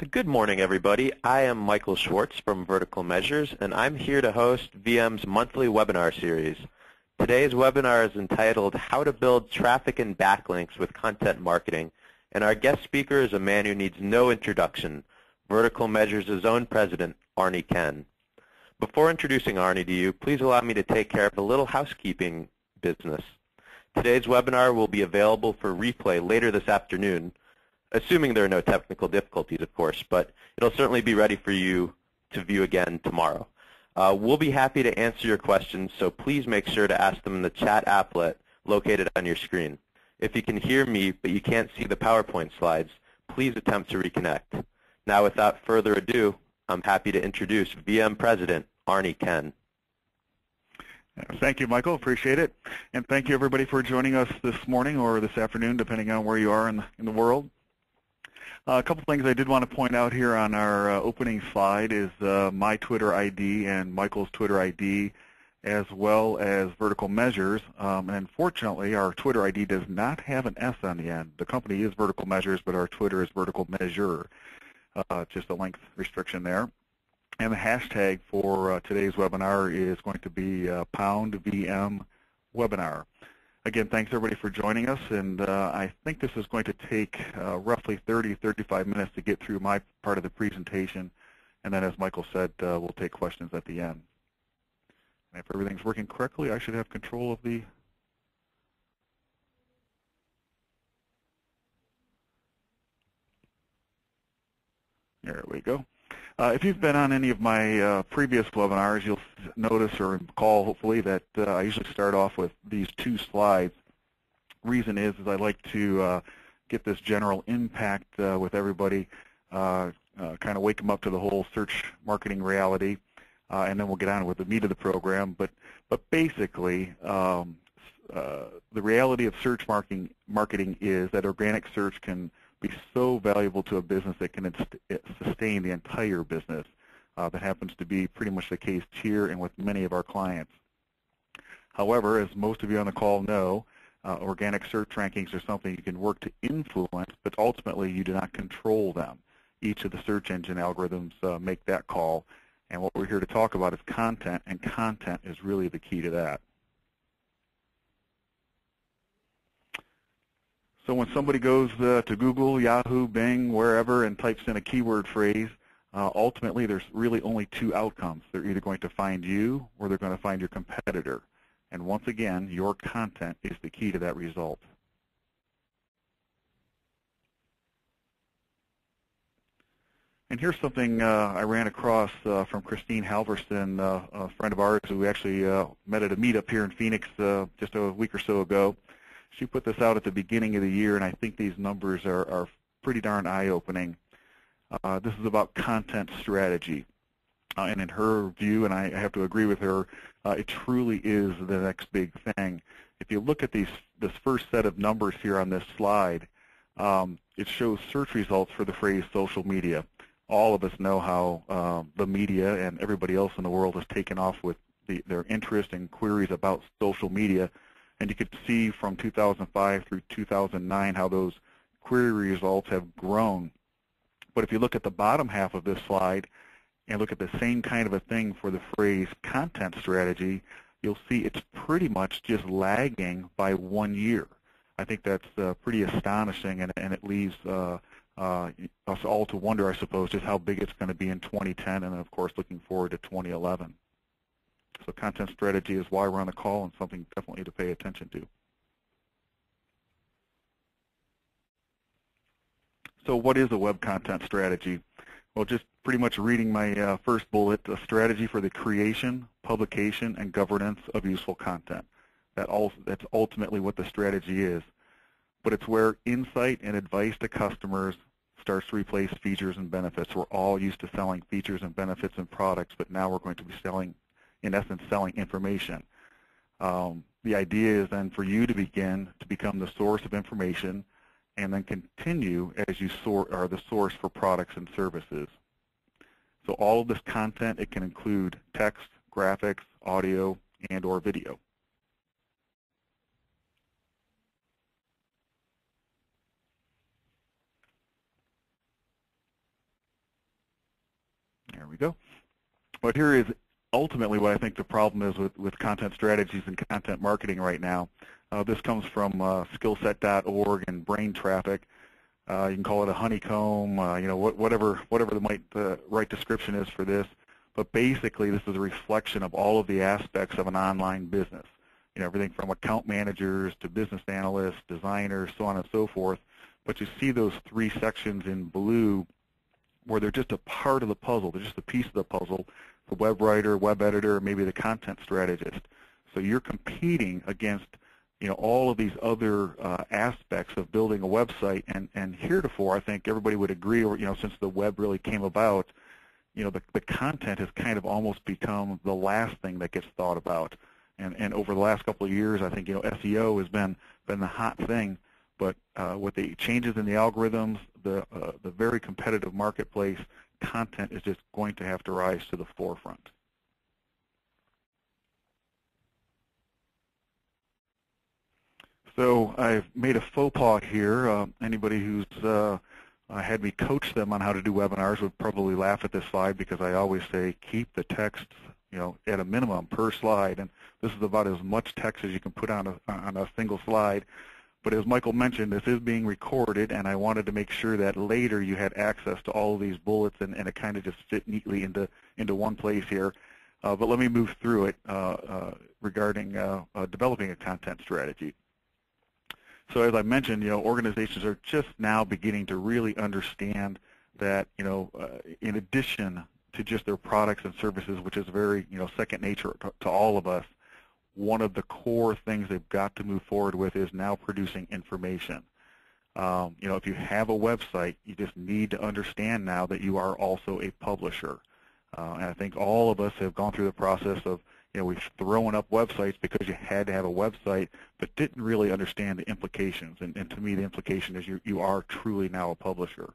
Good morning, everybody. I am Michael Schwartz from Vertical Measures, and I'm here to host VM's monthly webinar series. Today's webinar is entitled How to Build Traffic and Backlinks with Content Marketing, and our guest speaker is a man who needs no introduction, Vertical Measures' own president, Arnie Ken. Before introducing Arnie to you, please allow me to take care of a little housekeeping business. Today's webinar will be available for replay later this afternoon, assuming there are no technical difficulties, of course, but it'll certainly be ready for you to view again tomorrow. We'll be happy to answer your questions, so please make sure to ask them in the chat applet located on your screen. If you can hear me but you can't see the PowerPoint slides, please attempt to reconnect. Now, without further ado, I'm happy to introduce VM President Arnie Ken. Thank you, Michael. Appreciate it. And thank you, everybody, for joining us this morning or this afternoon, depending on where you are in the world. A couple things I did want to point out here on our opening slide is my Twitter ID and Michael's Twitter ID, as well as Vertical Measures. And unfortunately, our Twitter ID does not have an S on the end. The company is Vertical Measures, but our Twitter is Vertical Measure. Just a length restriction there. And the hashtag for today's webinar is going to be #VM webinar. Again, thanks everybody for joining us, and I think this is going to take roughly 30-35 minutes to get through my part of the presentation, and then as Michael said, we'll take questions at the end. And if everything's working correctly, I should have control of the There we go. If you've been on any of my previous webinars, you'll notice or recall, hopefully, that I usually start off with these two slides. Reason is I like to get this general impact with everybody, kind of wake them up to the whole search marketing reality, and then we'll get on with the meat of the program. But basically, the reality of search marketing is that organic search can be so valuable to a business that can sustain the entire business. That happens to be pretty much the case here and with many of our clients. However, as most of you on the call know, organic search rankings are something you can work to influence, but ultimately you do not control them. Each of the search engine algorithms make that call, and what we're here to talk about is content, and content is really the key to that. So when somebody goes to Google, Yahoo, Bing, wherever, and types in a keyword phrase, ultimately there's really only two outcomes. They're either going to find you or they're going to find your competitor. And once again, your content is the key to that result. And here's something I ran across from Christine Halverson, a friend of ours who actually met at a meetup here in Phoenix just a week or so ago. She put this out at the beginning of the year, and I think these numbers are pretty darn eye-opening. This is about content strategy. And in her view, and I have to agree with her, it truly is the next big thing. If you look at this first set of numbers here on this slide, it shows search results for the phrase social media. All of us know how the media and everybody else in the world has taken off with their interest and queries about social media. And you could see from 2005 through 2009 how those query results have grown. But if you look at the bottom half of this slide and look at the same kind of a thing for the phrase content strategy, you'll see it's pretty much just lagging by 1 year. I think that's pretty astonishing, and it leaves us all to wonder, I suppose, just how big it's going to be in 2010 and, of course, looking forward to 2011. So content strategy is why we're on the call and something definitely to pay attention to. So what is a web content strategy? Well, just pretty much reading my first bullet, a strategy for the creation, publication, and governance of useful content. That's ultimately what the strategy is. But it's where insight and advice to customers starts to replace features and benefits. We're all used to selling features and benefits and products, but now we're going to be selling, in essence, selling information. The idea is then for you to begin to become the source of information and then continue as you are the source for products and services. So all of this content, it can include text, graphics, audio, and or video. There we go. But here is ultimately what I think the problem is with content strategies and content marketing right now. This comes from skillset.org and Brain Traffic. You can call it a honeycomb, whatever the right description is for this. But basically, this is a reflection of all of the aspects of an online business. Everything from account managers to business analysts, designers, so on and so forth. But you see those three sections in blue where they're just a part of the puzzle. They're just a piece of the puzzle. The web writer, web editor, maybe the content strategist. So you're competing against all of these other aspects of building a website, and heretofore, I think everybody would agree, since the web really came about, the content has kind of almost become the last thing that gets thought about. And over the last couple of years, I think SEO has been the hot thing, but with the changes in the algorithms, the very competitive marketplace, content is just going to have to rise to the forefront. So I've made a faux pas here. Anybody who's had me coach them on how to do webinars would probably laugh at this slide, because I always say keep the text at a minimum per slide, and this is about as much text as you can put on a single slide. But as Michael mentioned, this is being recorded, and I wanted to make sure that later you had access to all of these bullets, and it kind of just fit neatly into one place here. But let me move through it regarding developing a content strategy. So as I mentioned, organizations are just now beginning to really understand that, in addition to just their products and services, which is very, second nature to all of us, one of the core things they've got to move forward with is now producing information. If you have a website, you just need to understand now that you are also a publisher. And I think all of us have gone through the process of, we've thrown up websites because you had to have a website, but didn't really understand the implications. And to me, the implication is you are truly now a publisher.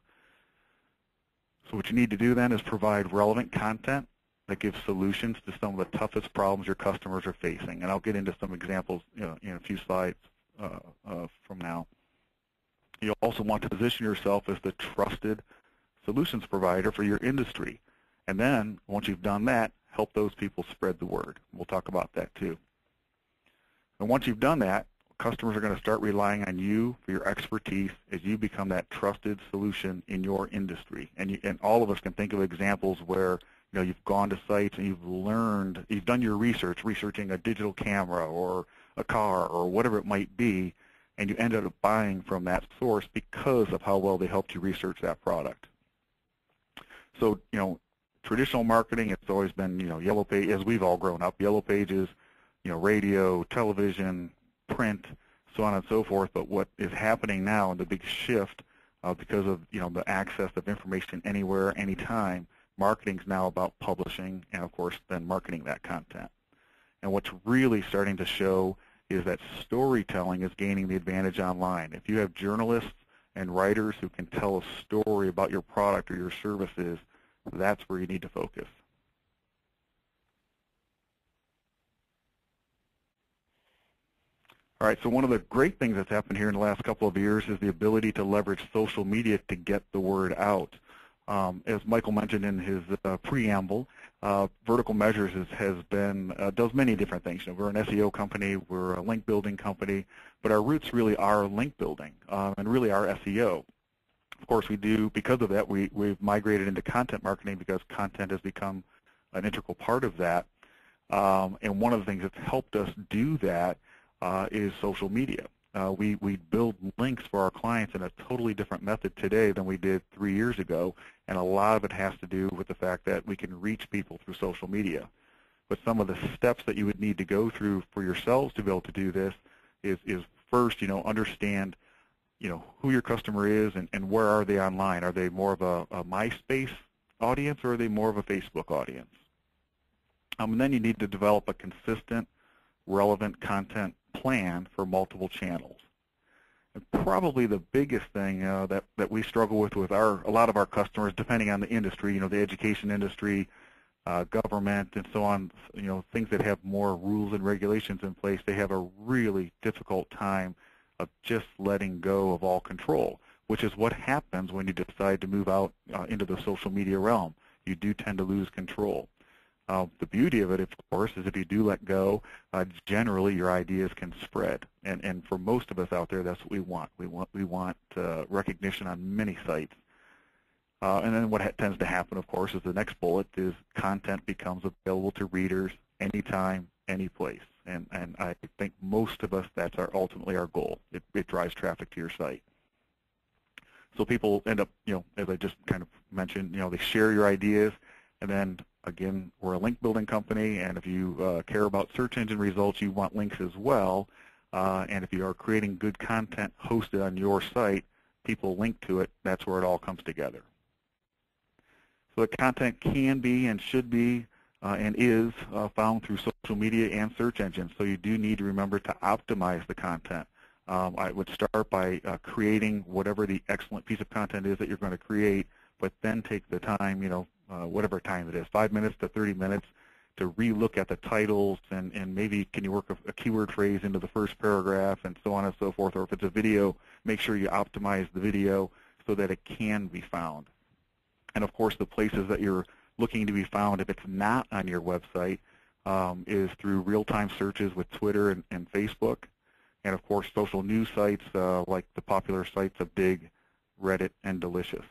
So what you need to do then is provide relevant content that gives solutions to some of the toughest problems your customers are facing. And I'll get into some examples in a few slides from now. You also want to position yourself as the trusted solutions provider for your industry. And then, once you've done that, help those people spread the word. We'll talk about that too. And once you've done that, customers are going to start relying on you for your expertise as you become that trusted solution in your industry. And all of us can think of examples where you've gone to sites and you've done your research, researching a digital camera or a car or whatever it might be, and you ended up buying from that source because of how well they helped you research that product. So, traditional marketing, it's always been, yellow page, as we've all grown up, yellow pages, radio, television, print, so on and so forth. But what is happening now, and the big shift, because of, the access of information anywhere, anytime, marketing's now about publishing and, of course, then marketing that content. And what's really starting to show is that storytelling is gaining the advantage online. If you have journalists and writers who can tell a story about your product or your services, that's where you need to focus. All right, so one of the great things that's happened here in the last couple of years is the ability to leverage social media to get the word out. As Michael mentioned in his preamble, Vertical Measures does many different things. We're an SEO company, we're a link building company, but our roots really are link building and really are SEO. Of course, we do, because of that, we've migrated into content marketing because content has become an integral part of that. And one of the things that's helped us do that is social media. We build links for our clients in a totally different method today than we did 3 years ago, and a lot of it has to do with the fact that we can reach people through social media. But some of the steps that you would need to go through for yourselves to be able to do this is first, understand who your customer is and where are they online. Are they more of a MySpace audience, or are they more of a Facebook audience? And then you need to develop a consistent, relevant content plan for multiple channels. And probably the biggest thing that we struggle with a lot of our customers, depending on the industry, the education industry, government, and so on, things that have more rules and regulations in place, they have a really difficult time of just letting go of all control, which is what happens when you decide to move out into the social media realm. you do tend to lose control. The beauty of it, of course, is if you do let go, generally your ideas can spread. And for most of us out there, that's what we want. We want recognition on many sites. And then what tends to happen, of course, is the next bullet is content becomes available to readers anytime, any place. And I think most of us, that's ultimately our goal. It drives traffic to your site. So people end up, as I just kind of mentioned, they share your ideas, and then again, we're a link building company, and if you care about search engine results, you want links as well. And if you are creating good content hosted on your site, people link to it. That's where it all comes together. So the content can be and should be and is found through social media and search engines. So you do need to remember to optimize the content. I would start by creating whatever the excellent piece of content is that you're going to create, but then take the time, whatever time it is, 5 minutes to 30 minutes, to relook at the titles and maybe can you work a keyword phrase into the first paragraph and so on and so forth. Or if it's a video, make sure you optimize the video so that it can be found. And of course, the places that you're looking to be found, if it's not on your website, is through real-time searches with Twitter and Facebook. And of course, social news sites like the popular sites of Dig, Reddit, and Delicious.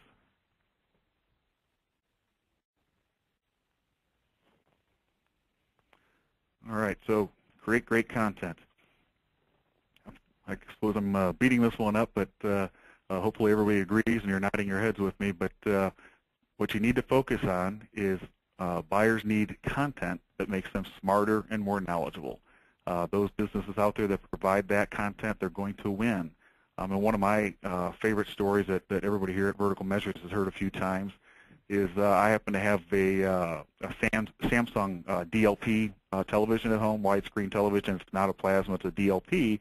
All right, so create great content. I suppose I'm beating this one up, but hopefully everybody agrees and you're nodding your heads with me. But what you need to focus on is buyers need content that makes them smarter and more knowledgeable. Those businesses out there that provide that content, they're going to win. And one of my favorite stories that everybody here at Vertical Measures has heard a few times is I happen to have a Samsung DLP television at home, widescreen television. It's not a plasma, it's a DLP.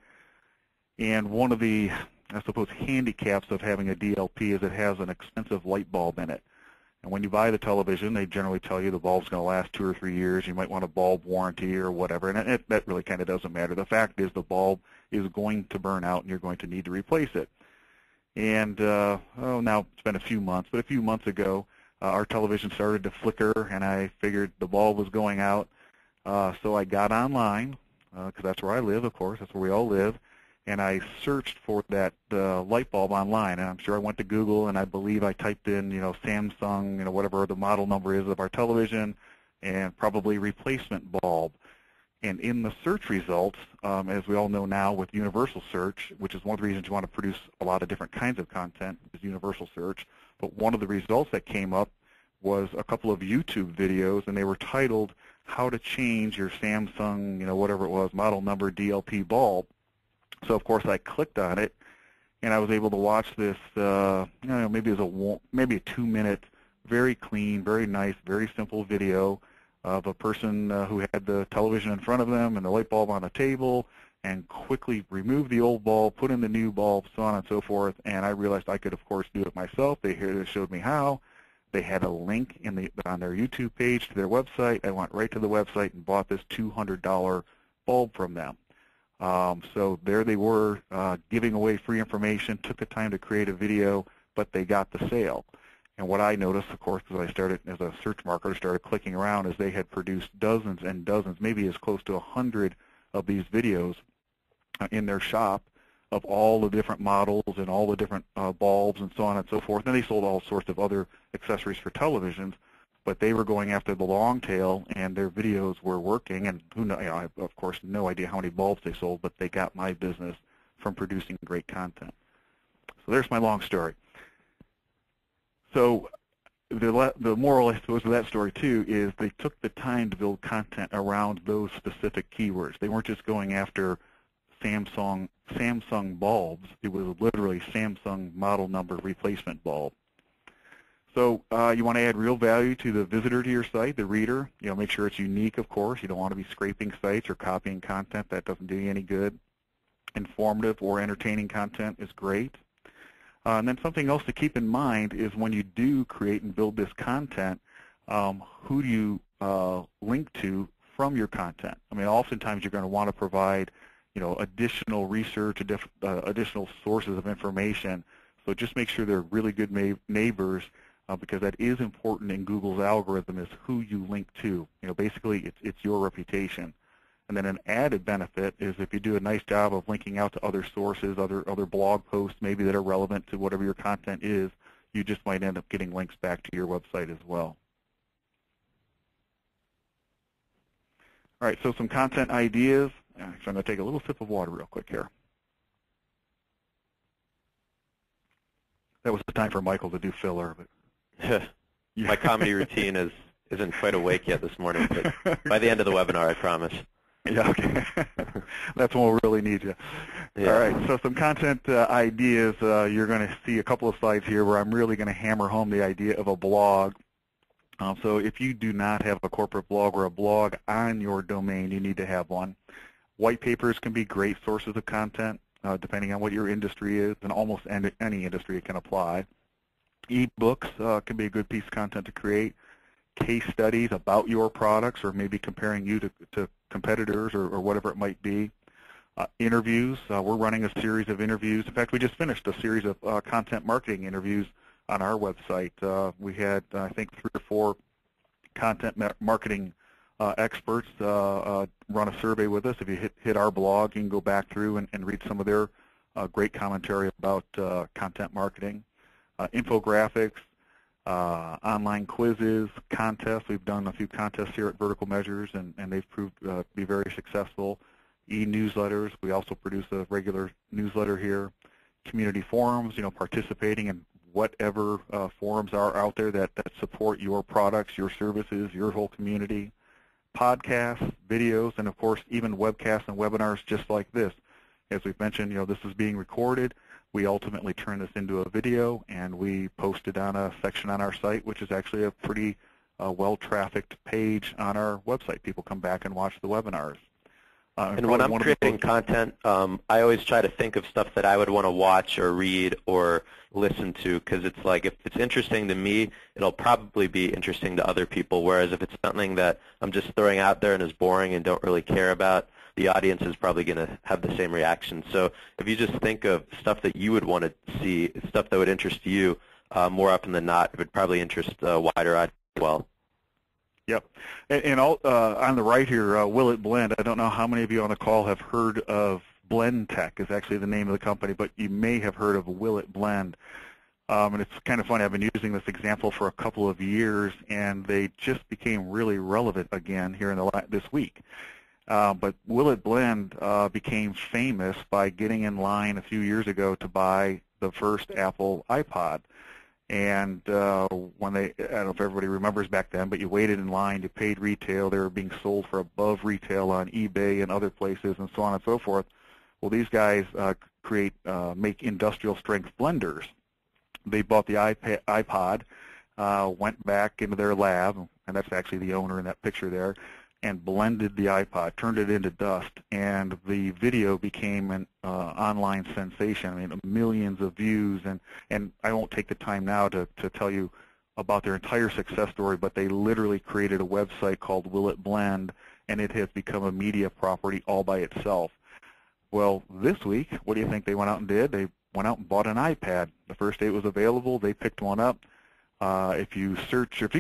And one of the, I suppose, handicaps of having a DLP is it has an expensive light bulb in it. And when you buy the television, they generally tell you the bulb's going to last 2 or 3 years. You might want a bulb warranty or whatever, and that really kind of doesn't matter. The fact is the bulb is going to burn out, and you're going to need to replace it. And, now it's been a few months, but a few months ago, our television started to flicker, and I figured the bulb was going out. So I got online, because that's where I live, of course. That's where we all live. And I searched for that light bulb online, and I'm sure I went to Google, and I believe I typed in, Samsung, whatever the model number is of our television, and probably replacement bulb. And in the search results, as we all know now with universal search, which is one of the reasons you want to produce a lot of different kinds of content, is universal search. But one of the results that came up was a couple of YouTube videos, and they were titled, "How to Change Your Samsung, whatever it was, model number DLP bulb." So of course I clicked on it, and I was able to watch this. Maybe it was maybe a 2-minute, very clean, very nice, very simple video of a person who had the television in front of them and the light bulb on the table, and quickly removed the old bulb, put in the new bulb, so on and so forth. And I realized I could, of course, do it myself. They showed me how. They had a link on their YouTube page to their website. I went right to the website and bought this $200 bulb from them. So there they were, giving away free information, took the time to create a video, but they got the sale. And what I noticed, of course, because I started as a search marketer, started clicking around, is they had produced dozens and dozens, maybe as close to 100 of these videos in their shop of all the different models and all the different bulbs and so on and so forth. And they sold all sorts of other accessories for televisions. But they were going after the long tail, and their videos were working. And who knows, I have, of course, no idea how many bulbs they sold, but they got my business from producing great content. So there's my long story. So the moral, I suppose, of that story, too, is they took the time to build content around those specific keywords. They weren't just going after Samsung bulbs. It was literally Samsung model number replacement bulb. So you want to add real value to the visitor to your site, the reader. Make sure it's unique, of course. You don't want to be scraping sites or copying content. That doesn't do you any good. Informative or entertaining content is great. And then something else to keep in mind is when you do create and build this content, who do you link to from your content? I mean, oftentimes you're going to want to provide, additional research, additional sources of information. So just make sure they're really good neighbors because that is important in Google's algorithm, is who you link to. Basically, it's your reputation. And then an added benefit is if you do a nice job of linking out to other sources, other blog posts maybe that are relevant to whatever your content is, you just might end up getting links back to your website as well. All right, so some content ideas. So I'm going to take a little sip of water real quick here. That was the time for Michael to do filler. But My comedy routine isn't quite awake yet this morning, but by the end of the webinar, I promise. Yeah, okay. That's when we'll really need you. Yeah. All right, so some content ideas. You're going to see a couple of slides here where I'm really going to hammer home the idea of a blog. So if you do not have a corporate blog or a blog on your domain, you need to have one. White papers can be great sources of content, depending on what your industry is, and almost any industry it can apply. E-books can be a good piece of content to create. Case studies about your products, or maybe comparing you to competitors or whatever it might be. Interviews. We're running a series of interviews. In fact, we just finished a series of content marketing interviews on our website. We had, I think, 3 or 4 content marketing experts run a survey with us. If you hit our blog, you can go back through and read some of their great commentary about content marketing. Infographics, online quizzes, contests. We've done a few contests here at Vertical Measures, and they've proved to be very successful. E-newsletters. We also produce a regular newsletter here. Community forums, participating in whatever forums are out there that support your products, your services, your whole community. Podcasts, videos, and of course even webcasts and webinars just like this. As we've mentioned, this is being recorded. We ultimately turn this into a video, and we post it on a section on our site, which is actually a pretty well-trafficked page on our website. People come back and watch the webinars. And when I'm creating content, I always try to think of stuff that I would want to watch or read or listen to, because it's like if it's interesting to me, it'll probably be interesting to other people, whereas if it's something that I'm just throwing out there and is boring and don't really care about, the audience is probably going to have the same reaction. So if you just think of stuff that you would want to see, stuff that would interest you, more often than not, it would probably interest a wider audience as well. Yep. And on the right here, Will It Blend, I don't know how many of you on the call have heard of Blend Tech is actually the name of the company, but you may have heard of Will It Blend. And it's kind of funny, I've been using this example for a couple of years, and they just became really relevant again here in this week. But Will It Blend became famous by getting in line a few years ago to buy the first Apple iPod. And when I don't know if everybody remembers back then, but you waited in line, you paid retail, they were being sold for above retail on eBay and other places and so on and so forth. Well, these guys make industrial strength blenders. They bought the iPod, went back into their lab, and that's actually the owner in that picture there, and blended the iPod, turned it into dust, and the video became an online sensation. I mean, millions of views, and I won't take the time now to tell you about their entire success story, but they literally created a website called Will It Blend, and it has become a media property all by itself. Well, this week, what do you think they went out and did? They went out and bought an iPad. The first day it was available, they picked one up. If you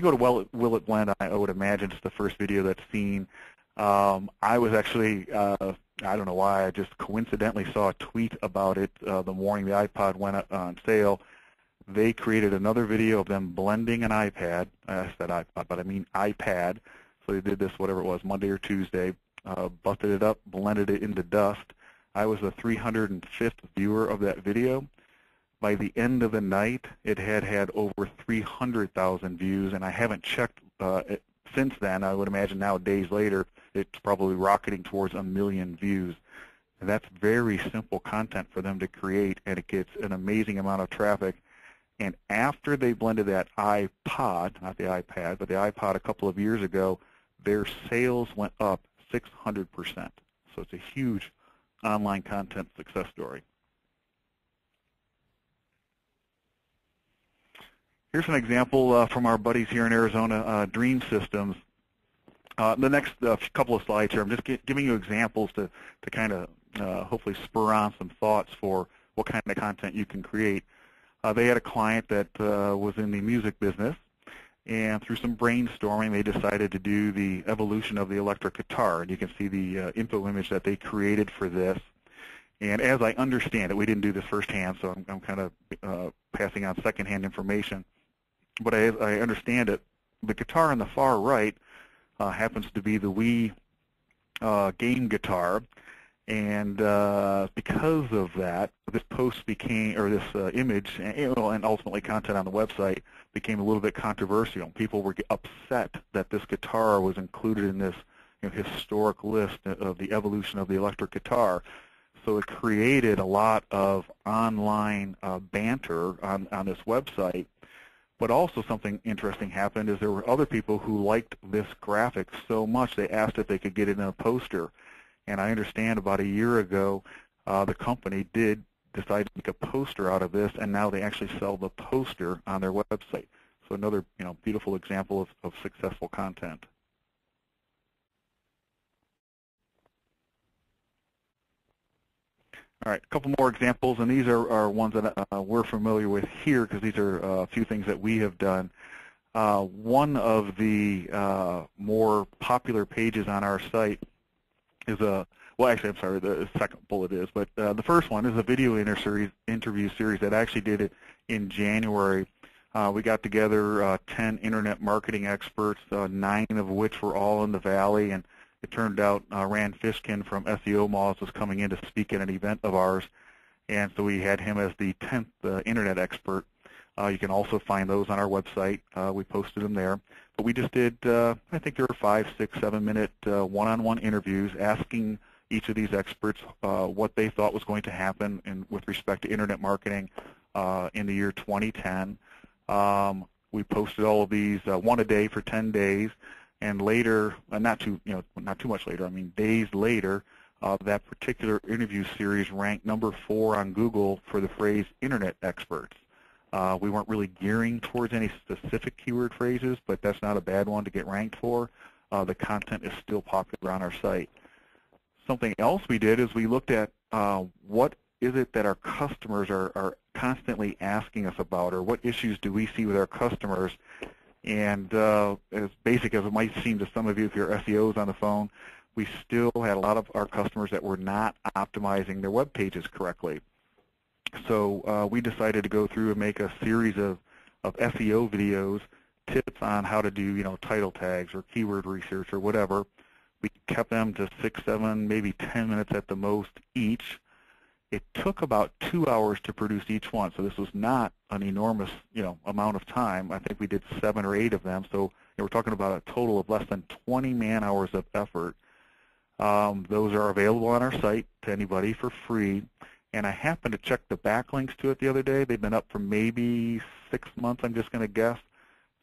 go to Will It Blend, I would imagine it's the first video that's seen. I was actually, I don't know why, I just coincidentally saw a tweet about it the morning the iPod went on sale. They created another video of them blending an iPad. I said iPod, but I mean iPad. So they did this, whatever it was, Monday or Tuesday, busted it up, blended it into dust. I was the 305th viewer of that video. By the end of the night, it had over 300,000 views, and I haven't checked since then. I would imagine now, days later, it's probably rocketing towards 1 million views. And that's very simple content for them to create, and it gets an amazing amount of traffic. And after they blended that iPod, not the iPad, but the iPod a couple of years ago, their sales went up 600%. So it's a huge online content success story. Here's an example from our buddies here in Arizona, Dream Systems. The next couple of slides here, I'm just giving you examples to kind of hopefully spur on some thoughts for what kind of content you can create. They had a client that was in the music business, and through some brainstorming, they decided to do the evolution of the electric guitar. And you can see the info image that they created for this. And as I understand it, we didn't do this firsthand, so I'm kind of passing on secondhand information. But as I understand it, the guitar on the far right happens to be the Wii game guitar. And because of that, this post became, or this image, and ultimately content on the website became a little bit controversial. People were upset that this guitar was included in this historic list of the evolution of the electric guitar. So it created a lot of online banter on this website. But also something interesting happened is there were other people who liked this graphic so much they asked if they could get it in a poster. And I understand about a year ago, the company did decide to make a poster out of this, and now they actually sell the poster on their website. So another beautiful example of successful content. All right, a couple more examples, and these are ones that we're familiar with here because these are a few things that we have done. One of the more popular pages on our site is well, actually, I'm sorry, the second bullet is, but the first one is a video interview series that I actually did it in January. We got together 10 internet marketing experts, 9 of which were all in the Valley, and it turned out Rand Fishkin from SEO Moz was coming in to speak at an event of ours, and so we had him as the 10th internet expert. You can also find those on our website. We posted them there. But we just did, I think there were 5, 6, 7-minute one-on-one interviews asking each of these experts what they thought was going to happen with respect to internet marketing in the year 2010. We posted all of these one a day for 10 days, and later, not too much later, I mean days later, that particular interview series ranked number 4 on Google for the phrase internet experts. We weren't really gearing towards any specific keyword phrases, but that's not a bad one to get ranked for. The content is still popular on our site. Something else we did is we looked at what is it that our customers are constantly asking us about, or what issues do we see with our customers. And as basic as it might seem to some of you if you're SEOs on the phone, we still had a lot of our customers that were not optimizing their web pages correctly. So we decided to go through and make a series of SEO videos, tips on how to do title tags or keyword research or whatever. We kept them to 6, 7, maybe 10 minutes at the most each. It took about 2 hours to produce each one, so this was not an enormous amount of time. I think we did 7 or 8 of them, so we're talking about a total of less than 20 man-hours of effort. Those are available on our site to anybody for free. And I happened to check the backlinks to it the other day. They've been up for maybe 6 months, I'm just going to guess.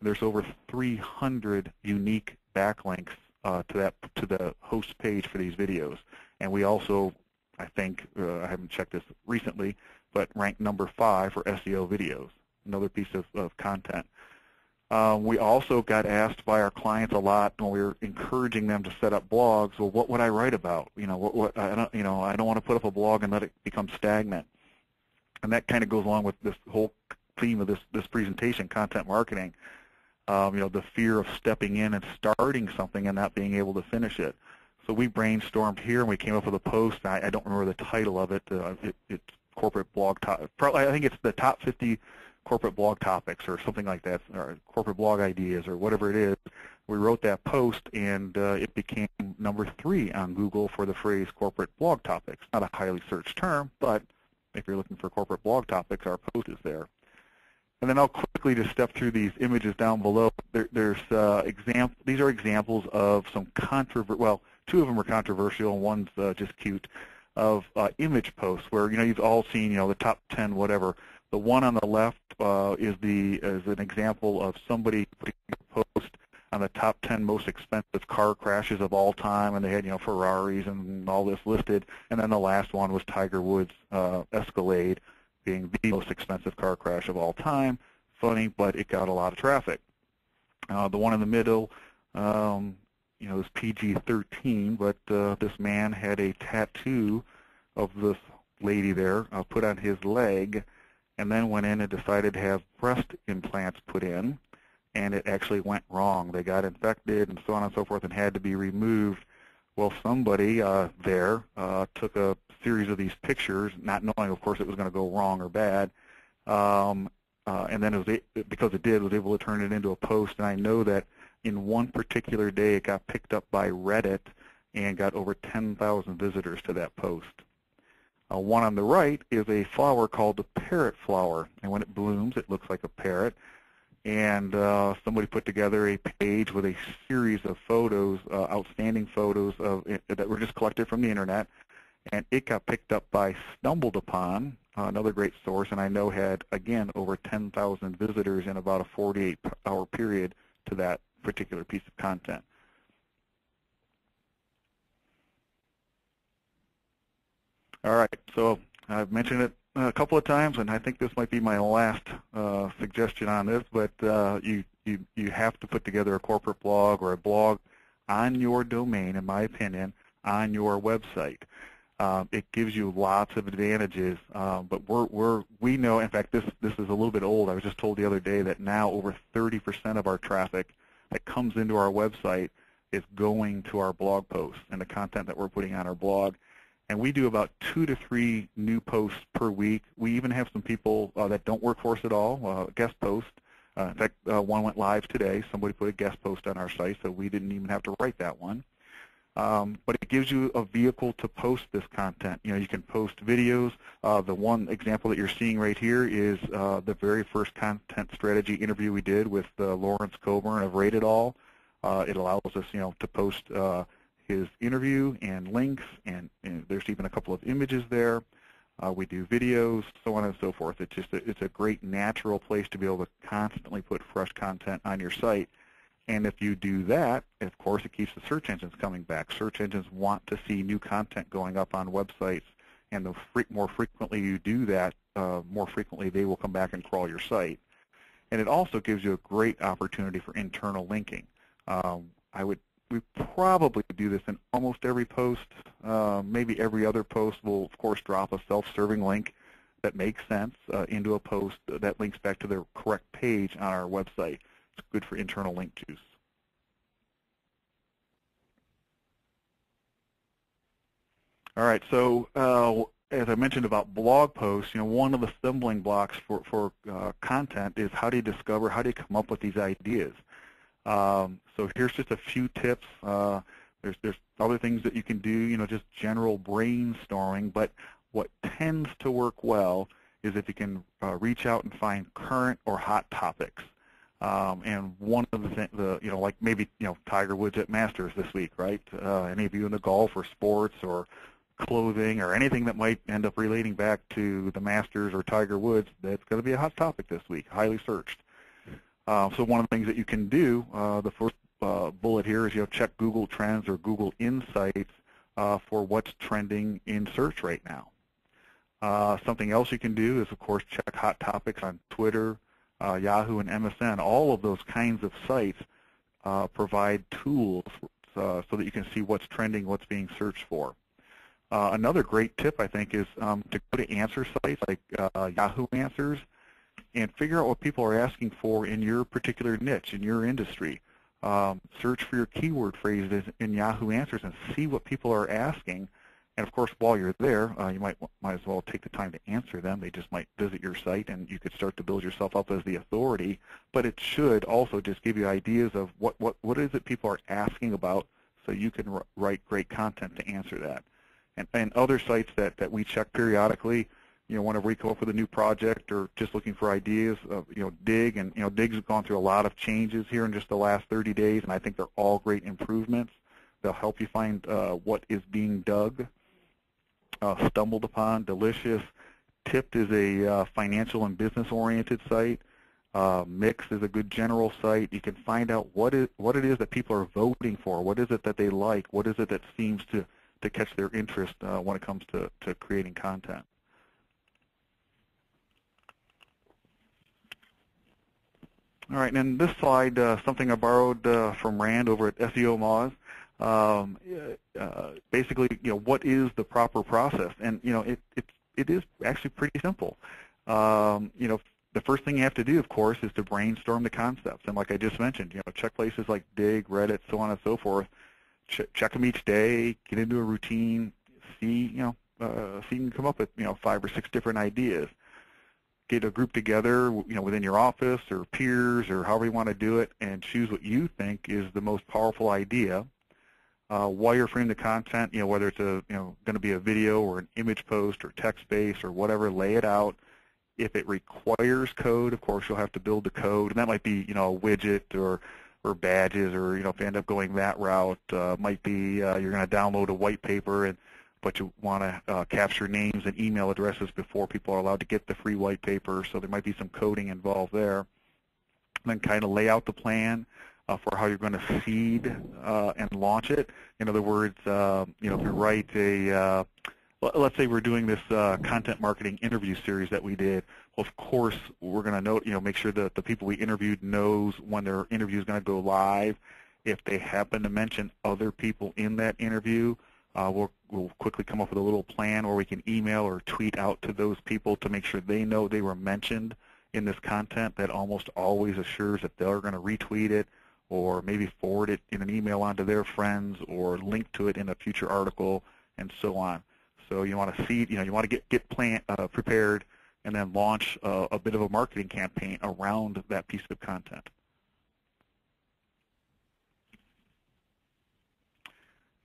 There's over 300 unique backlinks to the host page for these videos. And we also, I think, I haven't checked this recently, but ranked number 5 for SEO videos, another piece of content. We also got asked by our clients a lot when we were encouraging them to set up blogs. Well, what would I write about? I don't want to put up a blog and let it become stagnant. And that kind of goes along with this whole theme of this presentation, content marketing. The fear of stepping in and starting something and not being able to finish it. So we brainstormed here and we came up with a post. I don't remember the title of it. It's corporate blog. I think it's the top 50 corporate blog topics or something like that, or corporate blog ideas or whatever it is. We wrote that post, and it became number 3 on Google for the phrase corporate blog topics. Not a highly searched term, but if you're looking for corporate blog topics, our post is there. And then I'll quickly just step through these images down below. These are examples of some well, 2 of them are controversial, and one's just cute, of image posts where you've all seen the top 10 whatever. The one on the left is an example of somebody putting a post on the top 10 most expensive car crashes of all time, and they had Ferraris and all this listed. And then the last one was Tiger Woods' Escalade being the most expensive car crash of all time. Funny, but it got a lot of traffic. The one in the middle, is PG-13, but this man had a tattoo of this lady there put on his leg. and then went in and decided to have breast implants put in, and it actually went wrong. They got infected and so on and so forth and had to be removed. Well, somebody there took a series of these pictures, not knowing, of course, it was going to go wrong or bad, and then because it did, was able to turn it into a post. And I know that in one particular day, it got picked up by Reddit and got over 10,000 visitors to that post. One on the right is a flower called the parrot flower, and when it blooms, it looks like a parrot. And somebody put together a page with a series of photos, outstanding photos that were just collected from the internet, and it got picked up by Stumbled Upon, another great source, and I know had, again, over 10,000 visitors in about a 48-hour period to that particular piece of content. All right, so I've mentioned it a couple of times, and I think this might be my last suggestion on this, but you have to put together a corporate blog or a blog on your domain, in my opinion, on your website. It gives you lots of advantages, but we know, in fact, this is a little bit old. I was just told the other day that now over 30% of our traffic that comes into our website is going to our blog posts and the content that we're putting on our blog. And we do about 2 to 3 new posts per week. We even have some people that don't work for us at all, guest post. In fact, one went live today. Somebody put a guest post on our site, so we didn't even have to write that one. But it gives you a vehicle to post this content. You know, you can post videos. The one example that you're seeing right here is the very first content strategy interview we did with Lawrence Coburn of Rate It All. It allows us, you know, to post his interview and links, and there's even a couple of images there. We do videos, so on and so forth. It's a great natural place to be able to constantly put fresh content on your site. And if you do that, of course, it keeps the search engines coming back. Search engines want to see new content going up on websites, and the more frequently you do that, more frequently they will come back and crawl your site. And it also gives you a great opportunity for internal linking. We probably do this in almost every post. Maybe every other post will, of course, drop a self-serving link that makes sense into a post that links back to the correct page on our website. It's good for internal link juice. All right, so as I mentioned about blog posts, you know, one of the stumbling blocks for content is how do you discover, how do you come up with these ideas? So here's just a few tips. There's other things that you can do, you know, just general brainstorming, but what tends to work well is if you can reach out and find current or hot topics. And one of the things, you know, like maybe, you know, Tiger Woods at Masters this week, right? Any of you into golf or sports or clothing or anything that might end up relating back to the Masters or Tiger Woods, that's going to be a hot topic this week, highly searched. So one of the things that you can do, the first bullet here is, you know, check Google Trends or Google Insights for what's trending in search right now. Something else you can do is, of course, check hot topics on Twitter, Yahoo, and MSN. All of those kinds of sites provide tools so that you can see what's trending, what's being searched for. Another great tip, I think, is to go to answer sites like Yahoo Answers and figure out what people are asking for in your particular niche, in your industry. Search for your keyword phrases in Yahoo Answers and see what people are asking. And of course, while you're there, you might as well take the time to answer them. They just might visit your site, and you could start to build yourself up as the authority. But it should also just give you ideas of what is it people are asking about, so you can write great content to answer that. And other sites that we check periodically, you know, whenever we come up with a new project or just looking for ideas, you know, Dig, and you know, Dig's gone through a lot of changes here in just the last 30 days, and I think they're all great improvements. They'll help you find what is being dug. Stumbled Upon, Delicious. Tipped is a financial and business-oriented site. Mix is a good general site. You can find out what it is that people are voting for. What is it that they like? What is it that seems to catch their interest when it comes to creating content? All right, and then this slide, something I borrowed from Rand over at SEO Moz. Basically, you know, what is the proper process? And you know, it is actually pretty simple. You know, the first thing you have to do, of course, is to brainstorm the concepts. And like I just mentioned, you know, check places like Dig, Reddit, so on and so forth. Check them each day, get into a routine, see, you know, see you can come up with, you know, 5 or 6 different ideas. Get a group together, you know, within your office or peers or however you want to do it, and choose what you think is the most powerful idea. Wireframe the content, you know, whether it's a, you know, going to be a video or an image post or text-based or whatever, lay it out. If it requires code, of course, you'll have to build the code, and that might be, you know, a widget or badges, or, you know, if you end up going that route, might be you're going to download a white paper, but you want to capture names and email addresses before people are allowed to get the free white paper, so there might be some coding involved there. And then kind of lay out the plan for how you're going to seed and launch it. In other words, you know, if you write a let's say we're doing this content marketing interview series that we did. Well, of course, we're going to note, you know, make sure that the people we interviewed knows when their interview is going to go live. If they happen to mention other people in that interview, we'll quickly come up with a little plan where we can email or tweet out to those people to make sure they know they were mentioned in this content. That almost always assures that they're going to retweet it or maybe forward it in an email onto their friends or link to it in a future article and so on. So you want to seed, you know, you want to get prepared and then launch a bit of a marketing campaign around that piece of content.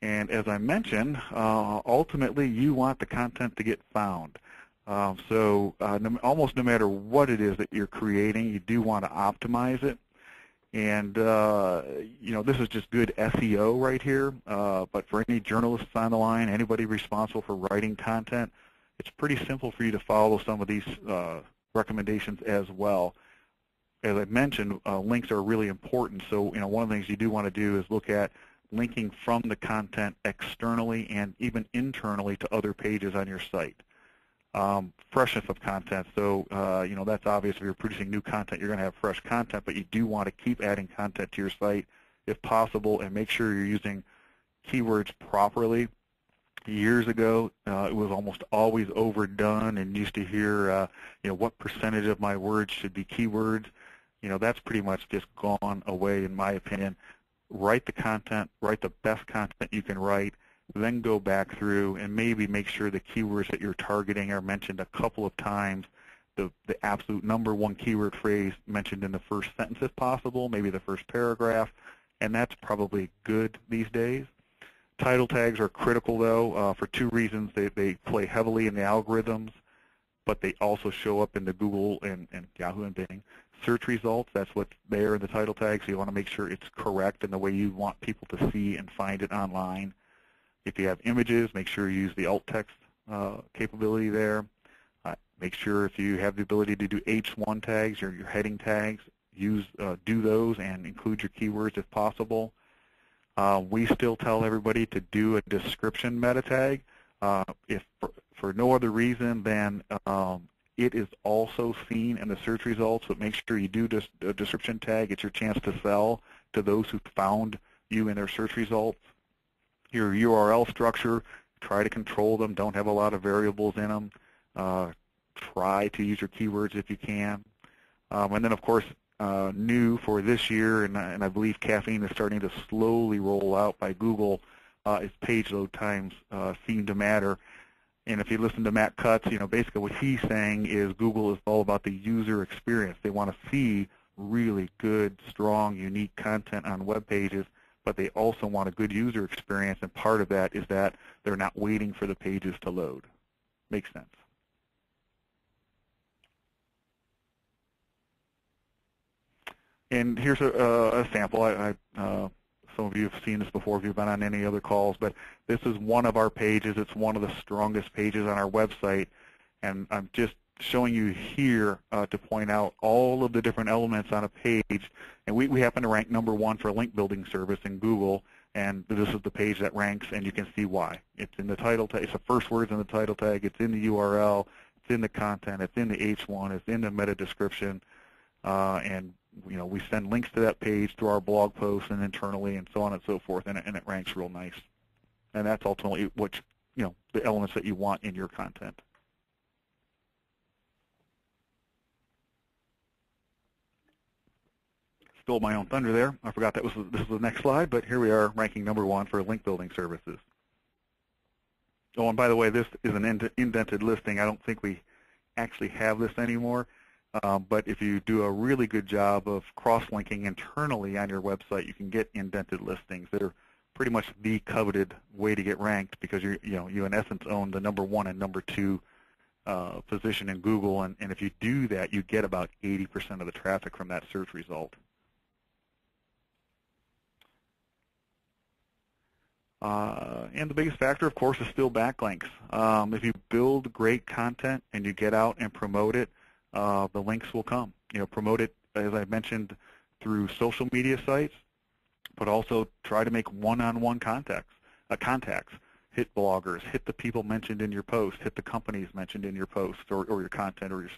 And as I mentioned, ultimately you want the content to get found. Almost no matter what it is that you're creating, you do want to optimize it. And, you know, this is just good SEO right here, but for any journalists on the line, anybody responsible for writing content, it's pretty simple for you to follow some of these recommendations as well. As I mentioned, links are really important, so, you know, one of the things you do want to do is look at linking from the content externally and even internally to other pages on your site. Freshness of content, so you know, that's obvious. If you're producing new content, you're going to have fresh content, but you do want to keep adding content to your site if possible, and make sure you're using keywords properly. Years ago, it was almost always overdone, and used to hear, you know, what percentage of my words should be keywords. You know, that's pretty much just gone away, in my opinion. Write the content, write the best content you can write, then go back through and maybe make sure the keywords that you're targeting are mentioned a couple of times, the absolute #1 keyword phrase mentioned in the first sentence if possible, maybe the first paragraph, and that's probably good these days. Title tags are critical, though, for 2 reasons. They play heavily in the algorithms, but they also show up in the Google and Yahoo and Bing search results. That's what's there in the title tag, so you want to make sure it's correct in the way you want people to see and find it online. If you have images, make sure you use the alt text capability there. Make sure if you have the ability to do H1 tags or your heading tags, do those and include your keywords if possible. We still tell everybody to do a description meta tag. If for no other reason than it is also seen in the search results, but make sure you do a description tag. It's your chance to sell to those who found you in their search results. Your URL structure, try to control them. Don't have a lot of variables in them. Try to use your keywords if you can. And then, of course, new for this year, and I believe caffeine is starting to slowly roll out by Google, is page load times seem to matter. And if you listen to Matt Cutts, you know, basically what he's saying is Google is all about the user experience. They want to see really good, strong, unique content on web pages, but they also want a good user experience, and part of that is that they're not waiting for the pages to load. Makes sense. And here's a sample. Some of you have seen this before if you've been on any other calls, but this is one of our pages. It's one of the strongest pages on our website, and I'm just showing you here to point out all of the different elements on a page. And we happen to rank #1 for a link building service in Google, and this is the page that ranks, and you can see why. It's in the title tag. It's the first words in the title tag. It's in the URL. It's in the content. It's in the H1. It's in the meta description, and you know, we send links to that page through our blog posts and internally and so on and so forth, and it ranks real nice. And that's ultimately what, you know, the elements that you want in your content. stole my own thunder there. I forgot this was the next slide, but here we are, ranking #1 for link building services. Oh, and by the way, this is an indented listing. I don't think we actually have this anymore, but if you do a really good job of cross-linking internally on your website, you can get indented listings that are pretty much the coveted way to get ranked, because you in essence own the #1 and #2 position in Google, and if you do that, you get about 80% of the traffic from that search result. And the biggest factor, of course, is still backlinks. If you build great content and you get out and promote it, the links will come. Promote it, as I mentioned, through social media sites, but also try to make one-on-one contacts. Hit bloggers, hit the people mentioned in your post, hit the companies mentioned in your post or your content or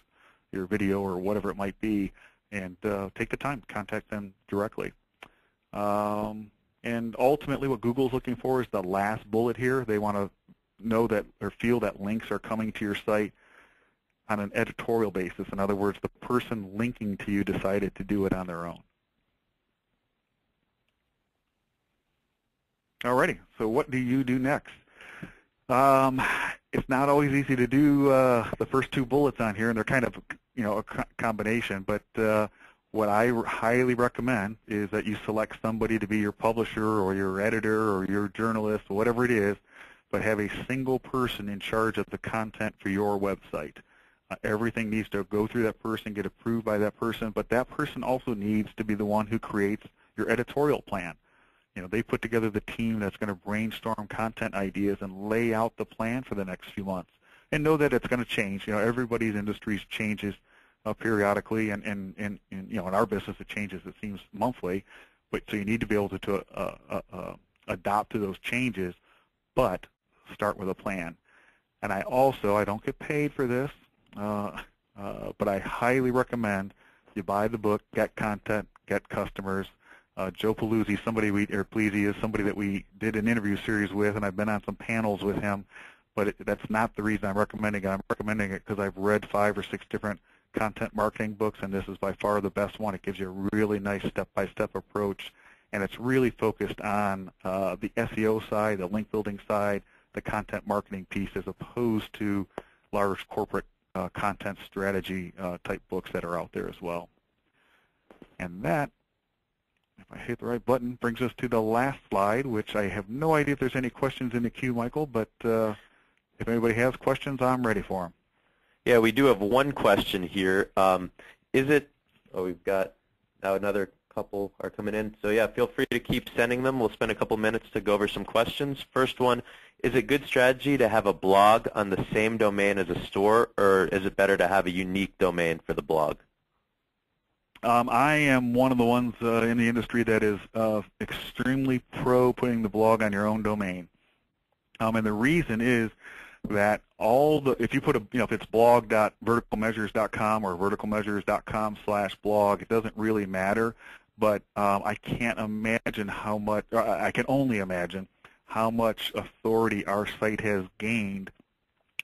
your video or whatever it might be, and take the time to contact them directly. And ultimately what Google's looking for is the last bullet here. They want to know that or feel that links are coming to your site on an editorial basis. In other words, the person linking to you decided to do it on their own. Alrighty, so what do you do next? It's not always easy to do the first two bullets on here, and they're kind of a combination, but what I highly recommend is that you select somebody to be your publisher or your editor or your journalist or whatever it is, but have a single person in charge of the content for your website. Everything needs to go through that person, get approved by that person, but that person also needs to be the one who creates your editorial plan. They put together the team that's going to brainstorm content ideas and lay out the plan for the next few months. And know that it's going to change. Everybody's industry changes periodically, and in our business it changes, it seems, monthly. But so you need to be able to adapt to those changes, but start with a plan. And I don't get paid for this, but I highly recommend you buy the book, Get Content, Get Customers. Joe Paluzzi, is somebody that we did an interview series with, and I've been on some panels with him, but that's not the reason I'm recommending it. I'm recommending it because I've read 5 or 6 different content marketing books, and this is by far the best one. It gives you a really nice step-by-step approach, and it's really focused on the SEO side, the link building side, the content marketing piece, as opposed to large corporate content strategy type books that are out there as well. And that, if I hit the right button, brings us to the last slide, which I have no idea if there's any questions in the queue, Michael, but if anybody has questions, I'm ready for them. Yeah, we do have one question here. We've got now another couple are coming in. So yeah, feel free to keep sending them. We'll spend a couple minutes to go over some questions. First one, is it good strategy to have a blog on the same domain as a store, or is it better to have a unique domain for the blog? I am one of the ones in the industry that is extremely pro putting the blog on your own domain. And the reason is that if you put if it's blog.verticalmeasures.com or verticalmeasures.com/blog, it doesn't really matter. But I can only imagine how much authority our site has gained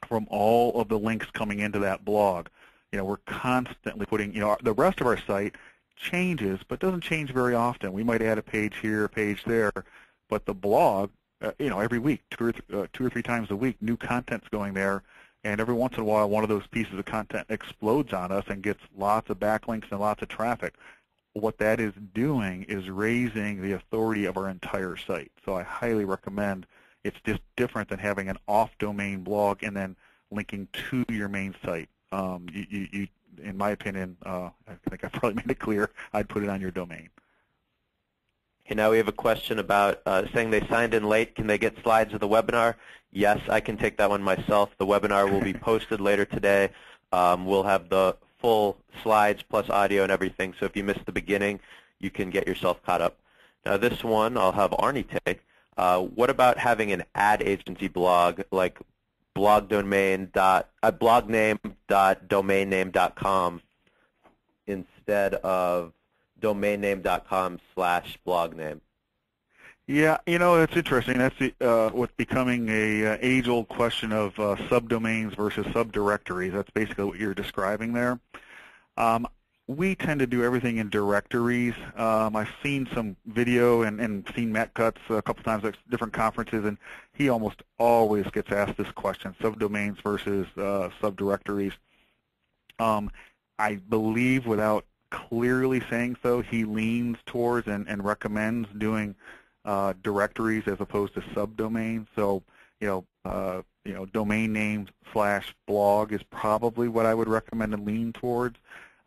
from all of the links coming into that blog. We're constantly putting, the rest of our site changes, but doesn't change very often. We might add a page here, a page there, but the blog, every week, 2 or 3 times a week, new content's going there, and every once in a while, one of those pieces of content explodes on us and gets lots of backlinks and lots of traffic. What that is doing is raising the authority of our entire site. So I highly recommend. It's just different than having an off-domain blog and then linking to your main site. In my opinion, I think I probably made it clear, I'd put it on your domain. Okay, now we have a question about saying they signed in late. Can they get slides of the webinar? Yes, I can take that one myself. The webinar will be posted later today. We'll have the full slides plus audio and everything, so if you missed the beginning, you can get yourself caught up. Now this one I'll have Arnie take. What about having an ad agency blog like blogname.domainname.com instead of domainname.com/blogname? Yeah, it's interesting. That's what's becoming a age-old question of subdomains versus subdirectories. That's basically what you're describing there. we tend to do everything in directories. I've seen some video and seen Matt Cutts a couple times at different conferences, and he almost always gets asked this question, subdomains versus subdirectories. I believe, without clearly saying so, he leans towards and recommends doing directories as opposed to subdomains. So, domain name / blog is probably what I would recommend and lean towards.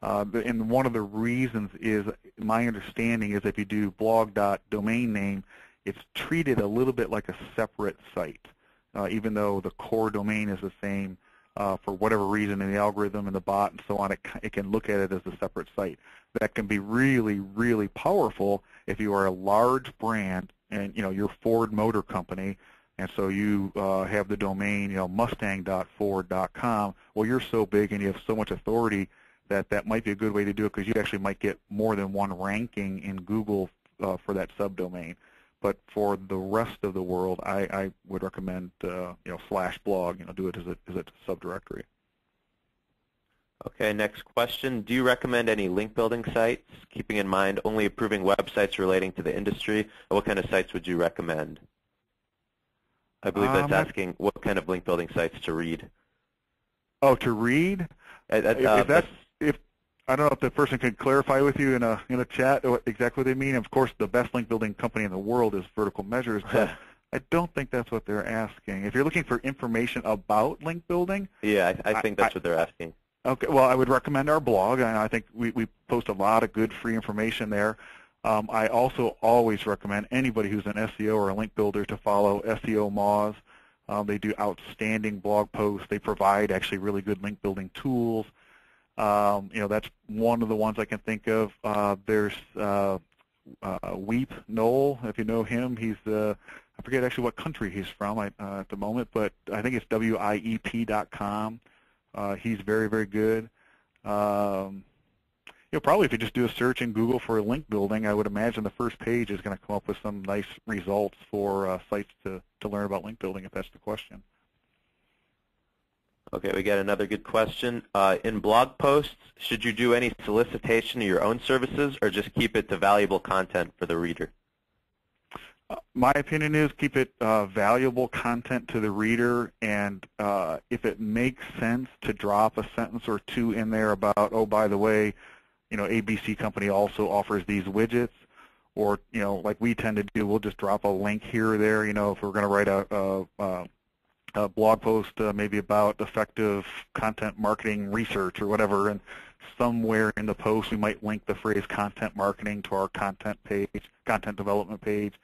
And one of the reasons is, my understanding is, if you do blog.domain name, it's treated a little bit like a separate site, even though the core domain is the same. For whatever reason, in the algorithm and the bot and so on, it can look at it as a separate site. That can be really, really powerful if you are a large brand and you're Ford Motor Company, and so you have the domain mustang.ford.com. Well, you're so big and you have so much authority that might be a good way to do it, because you actually might get more than one ranking in Google for that subdomain. But for the rest of the world, I would recommend /blog. Do it as a subdirectory. Okay, next question. Do you recommend any link building sites, keeping in mind only approving websites relating to the industry? Or what kind of sites would you recommend? I believe that's asking what kind of link building sites to read. Oh, to read? If I don't know if the person can clarify with you in a chat exactly what they mean. Of course, the best link building company in the world is Vertical Measures, but I don't think that's what they're asking. If you're looking for information about link building, yeah, I think that's what they're asking. Okay, well, I would recommend our blog, and I think we post a lot of good free information there. I also always recommend anybody who's an SEO or a link builder to follow SEO Moz. They do outstanding blog posts. They provide actually really good link building tools. That's one of the ones I can think of. There's Weep Noel, if you know him. He's I forget actually what country he's from at the moment, but I think it's WIEP.com. He's very, very good. Probably if you just do a search in Google for link building, I would imagine the first page is going to come up with some nice results for sites to learn about link building, if that's the question. Okay, we got another good question. In blog posts, should you do any solicitation of your own services, or just keep it to valuable content for the reader? My opinion is keep it valuable content to the reader, and if it makes sense to drop a sentence or two in there about, oh, by the way, ABC company also offers these widgets, or like we tend to do, we'll just drop a link here or there. If we're going to write a blog post maybe about effective content marketing research or whatever, and somewhere in the post we might link the phrase content marketing to our content development page.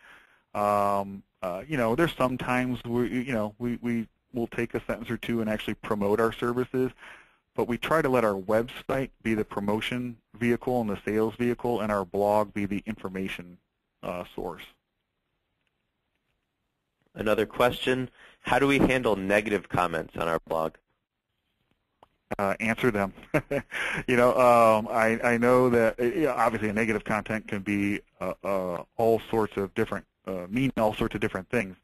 There's sometimes we will take a sentence or two and actually promote our services, but we try to let our website be the promotion vehicle and the sales vehicle, and our blog be the information source. Another question, how do we handle negative comments on our blog? Answer them. I know that obviously negative content can be all sorts of different, mean all sorts of different things,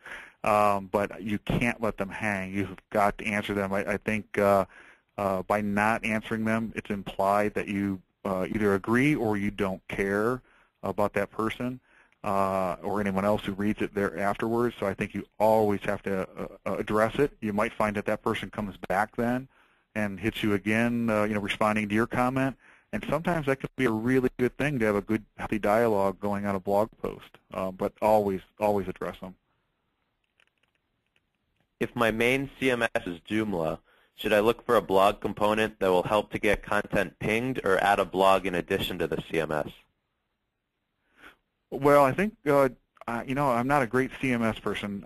but you can't let them hang. You've got to answer them. I think by not answering them, it's implied that you either agree or you don't care about that person or anyone else who reads it there afterwards. So I think you always have to address it. You might find that that person comes back then and hits you again, responding to your comment. And sometimes that could be a really good thing to have a good, healthy dialogue going on a blog post. But always address them. If my main CMS is Joomla, should I look for a blog component that will help to get content pinged, or add a blog in addition to the CMS? Well, I think, I'm not a great CMS person,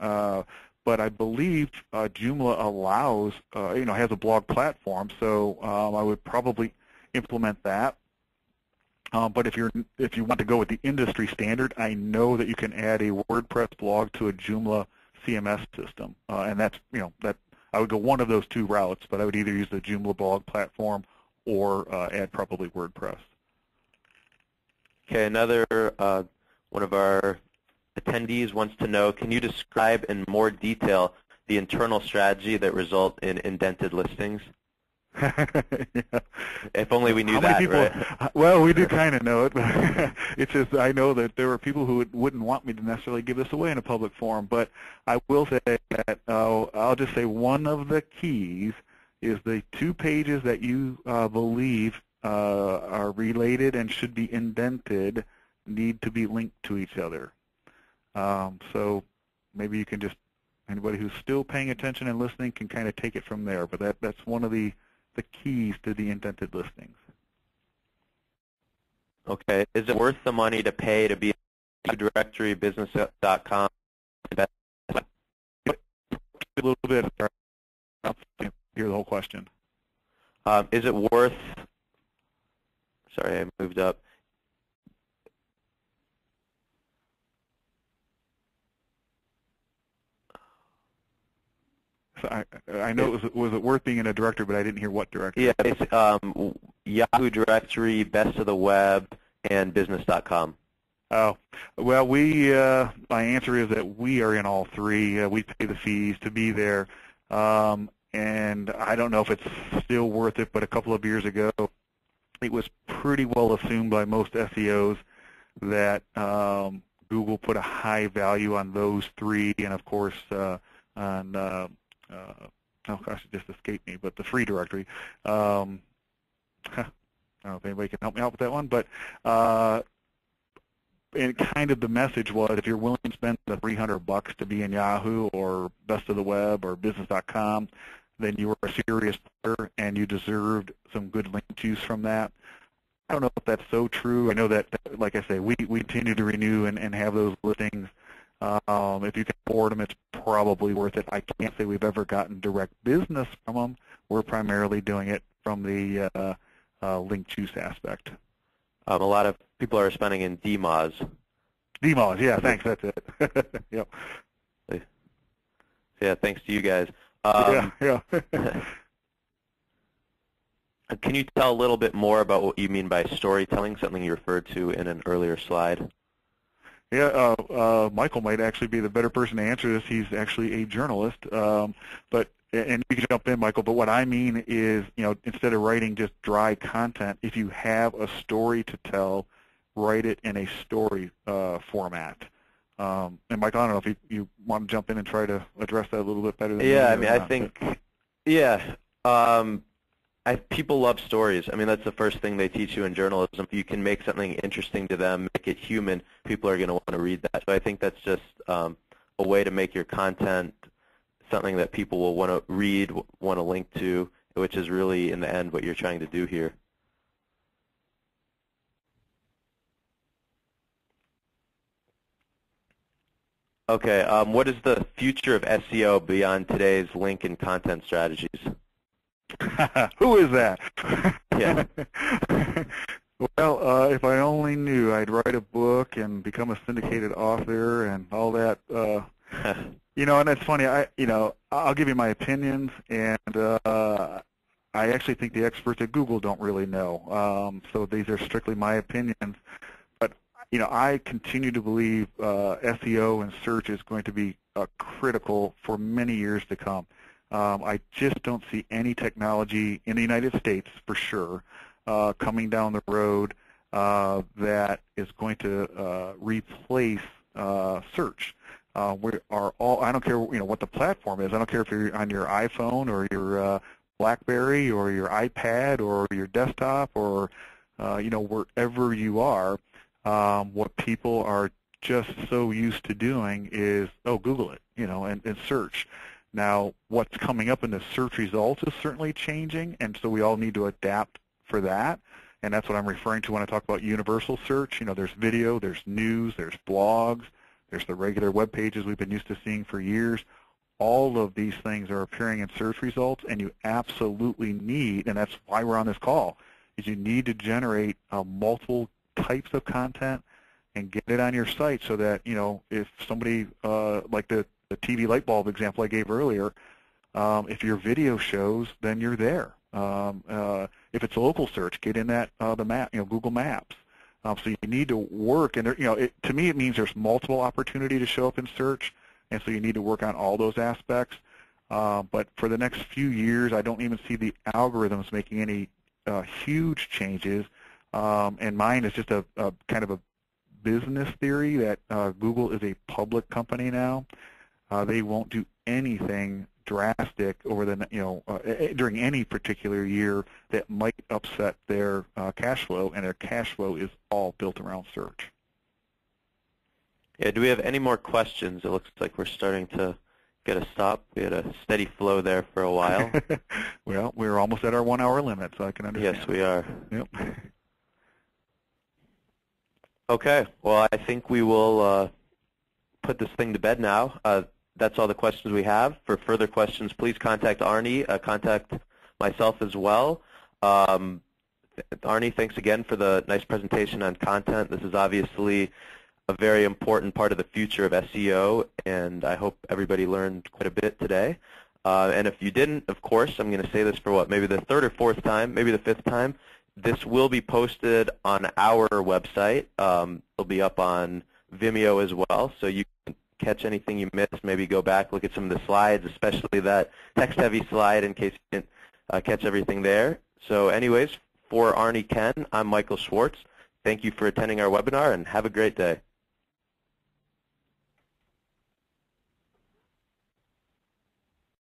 but I believe Joomla allows, has a blog platform, so I would probably implement that. But if you want to go with the industry standard, I know that you can add a WordPress blog to a Joomla CMS system, and that's, that I would go one of those two routes, but I would either use the Joomla blog platform or add probably WordPress. Okay, another one of our attendees wants to know, can you describe in more detail the internal strategy that result in indented listings? Yeah. If only we knew How many that, people? right? Well, we do kind of know it, but it's just I know that there are people who wouldn't want me to necessarily give this away in a public forum. But I will say that I'll just say one of the keys is the 2 pages that you believe are related and should be indented need to be linked to each other. So maybe you can just, anybody who's still paying attention and listening can kind of take it from there. But that's one of the keys to the indented listings. Okay. Is it worth the money to pay to be a directory, business.com? A little bit. I'll hear the whole question. Is it worth, sorry, I moved up. So I know was it worth being in a directory, but I didn't hear what directory. Yeah, it's Yahoo directory, best of the web, and business.com. Oh, well, my answer is that we are in all 3. We pay the fees to be there. And I don't know if it's still worth it, but a couple of years ago, it was pretty well assumed by most SEOs that Google put a high value on those 3, and of course on oh gosh, it just escaped me, but the free directory. I don't know if anybody can help me out with that one, but and kind of the message was, if you're willing to spend the $300 to be in Yahoo or Best of the Web or Business.com, then you were a serious player and you deserved some good link juice from that. I don't know if that's so true. I know that, like I say, we continue to renew and have those listings. If you can afford them, it's probably worth it. I can't say we've ever gotten direct business from them. We're primarily doing it from the link juice aspect. A lot of people are spending in DMOZ. DMOZ, yeah, thanks, that's it. Yep. Yeah, thanks to you guys. Yeah. Can you tell a little bit more about what you mean by storytelling, something you referred to in an earlier slide? Yeah, Michael might actually be the better person to answer this. He's actually a journalist, and you can jump in, Michael. But what I mean is, instead of writing just dry content, if you have a story to tell, write it in a story format. And Michael, I don't know if you want to jump in and try to address that a little bit better than me. Yeah, I mean, I think, yeah. People love stories. I mean, that's the first thing they teach you in journalism. If you can make something interesting to them, make it human, people are going to want to read that. So I think that's just a way to make your content something that people will want to read, want to link to, which is really, in the end, what you're trying to do here. Okay, what is the future of SEO beyond today's link and content strategies? Who is that? Yeah. Well, if I only knew, I'd write a book and become a syndicated author and all that. And it's funny. I'll give you my opinions, and I actually think the experts at Google don't really know. So these are strictly my opinions. But I continue to believe SEO and search is going to be critical for many years to come. I just don't see any technology in the United States, for sure, coming down the road that is going to replace search. We are all. I don't care, what the platform is. I don't care if you're on your iPhone or your BlackBerry or your iPad or your desktop or wherever you are. What people are just so used to doing is, Google it, and search. Now, what's coming up in the search results is certainly changing, and so we all need to adapt for that. And that's what I'm referring to when I talk about universal search. There's video, there's news, there's blogs, there's the regular web pages we've been used to seeing for years. All of these things are appearing in search results, and you absolutely need, and that's why we're on this call, is you need to generate multiple types of content and get it on your site so that, if somebody, like the TV light bulb example I gave earlier, if your video shows, then you're there. If it's a local search, get in that the map, Google Maps. So you need to work, and to me it means there's multiple opportunity to show up in search, and so you need to work on all those aspects. But for the next few years, I don't even see the algorithms making any huge changes. And mine is just a kind of a business theory that Google is a public company now. They won't do anything drastic over the during any particular year that might upset their cash flow, and their cash flow is all built around search. Yeah, do we have any more questions? It looks like we're starting to get a stop. We had a steady flow there for a while. Well, we're almost at our 1 hour limit, so I can understand. Yes, we are. Yep. Okay, well, I think we will put this thing to bed now. That's all the questions we have. For further questions, please contact Arnie, contact myself as well. Arnie, thanks again for the nice presentation on content. This is obviously a very important part of the future of SEO, and I hope everybody learned quite a bit today. And if you didn't, of course, I'm going to say this for what, maybe the third or fourth time, maybe the fifth time, this will be posted on our website. It'll be up on Vimeo as well, so you can catch anything you missed, maybe go back, look at some of the slides, especially that text-heavy slide in case you didn't catch everything there. So anyways, for Arnie Ken, I'm Michael Schwartz. Thank you for attending our webinar, and have a great day.